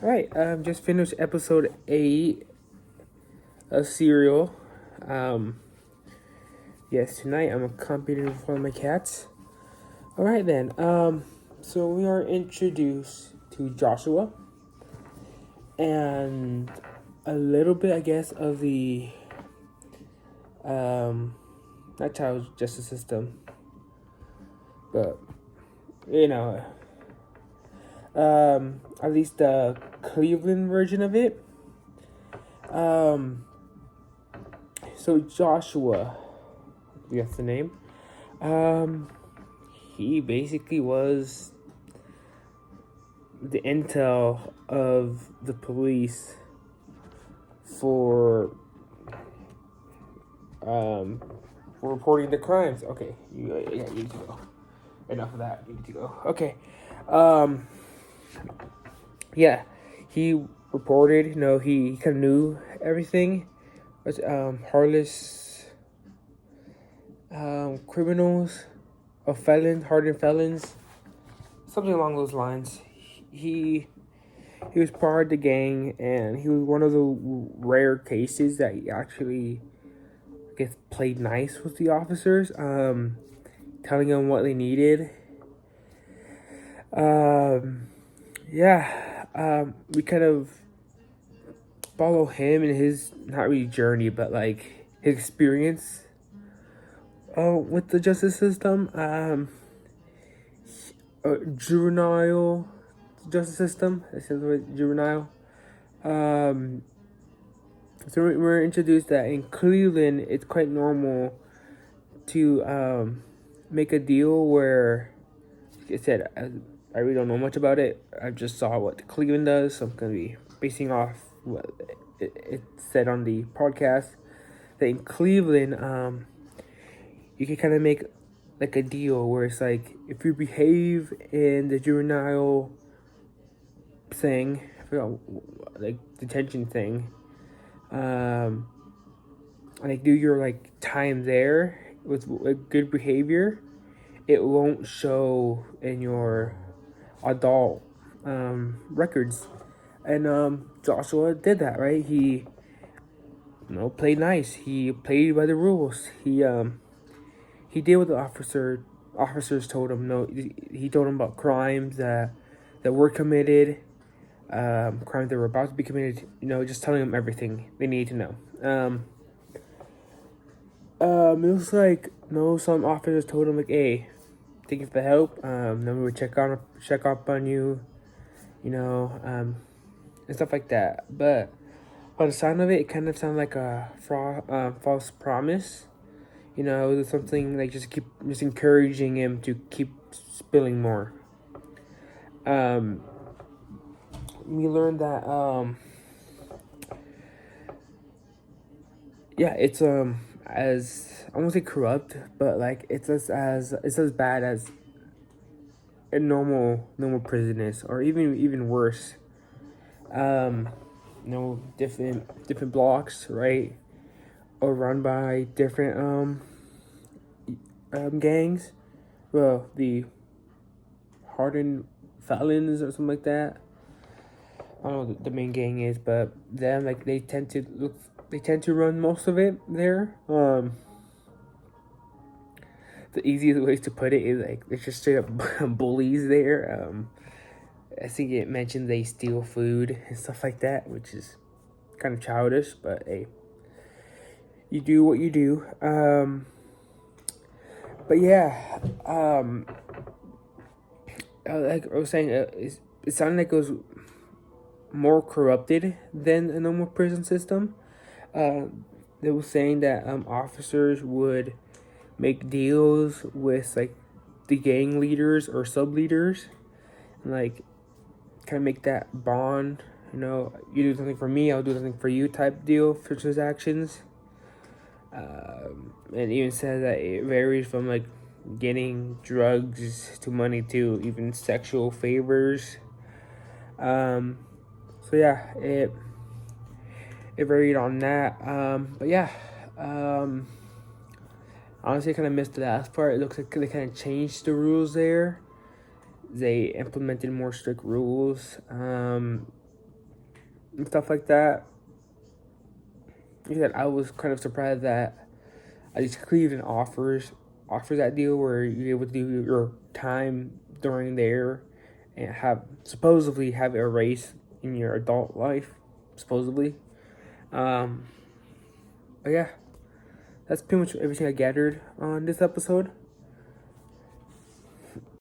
All right, just finished episode 8 of Serial. Um, yes, tonight I'm accompanied with one of my cats. All right then. So we are introduced to Joshua and a little bit, I guess, of the not child justice system, but you know, at least the Cleveland version of it. Um, so Joshua, that's the name. He basically was the intel of the police for reporting the crimes. Okay, you need to go. Enough of that. You need to go. Okay. Um, yeah, he reported. He kind of knew everything. Was harmless criminals, or felons, hardened felons, something along those lines. He he was part of the gang, and he was one of the rare cases that he actually, I guess, played nice with the officers, telling them what they needed. Yeah, we kind of follow him and his, not really journey, but like his experience with the justice system. Juvenile justice system. It says juvenile. Um, so we're introduced that in Cleveland, it's quite normal to make a deal where, like I said, I really don't know much about it. I just saw what Cleveland does, so I'm gonna be basing off what it said on the podcast. That in Cleveland, you can kind of make like a deal where it's like, if you behave in the juvenile thing, I forgot, like detention thing, like do your like time there with good behavior, it won't show in your adult records. And Joshua did that, right? He played nice. He played by the rules. He did what the officers told him. No, he told him about crimes that were committed, crimes that were about to be committed. Just telling them everything they need to know. It was like, some officers told him like, "Hey, thank you for the help. Then we would check up on you, and stuff like that." But by the sound of it, it kind of sounded like a false promise. It was something like just encouraging him to keep spilling more. We learned that yeah, it's as I won't say corrupt, but like it's as bad as a normal prison is, or even worse. Different blocks, right, or run by different gangs. Well, the hardened felons or something like that. I don't know what the main gang is, but them, like, they tend to run most of it there. The easiest way to put it is like there's just straight up bullies there. I think it mentioned they steal food and stuff like that, which is kind of childish, but hey, you do what you do. But yeah, like I was saying, it sounded like it was more corrupted than a normal prison system. They were saying that officers would make deals with like the gang leaders or sub leaders, and like kind of make that bond. You do something for me, I'll do something for you type deal for transactions. And even says that it varies from like getting drugs to money to even sexual favors. So yeah, it varied on that. But yeah, honestly, I kind of missed the last part. It looks like they kind of changed the rules there. They implemented more strict rules. and stuff like that. Like I said, I was kind of surprised that at least Cleveland offers that deal where you're able to do your time during there and supposedly have a race in your adult life, supposedly. But yeah, that's pretty much everything I gathered on this episode.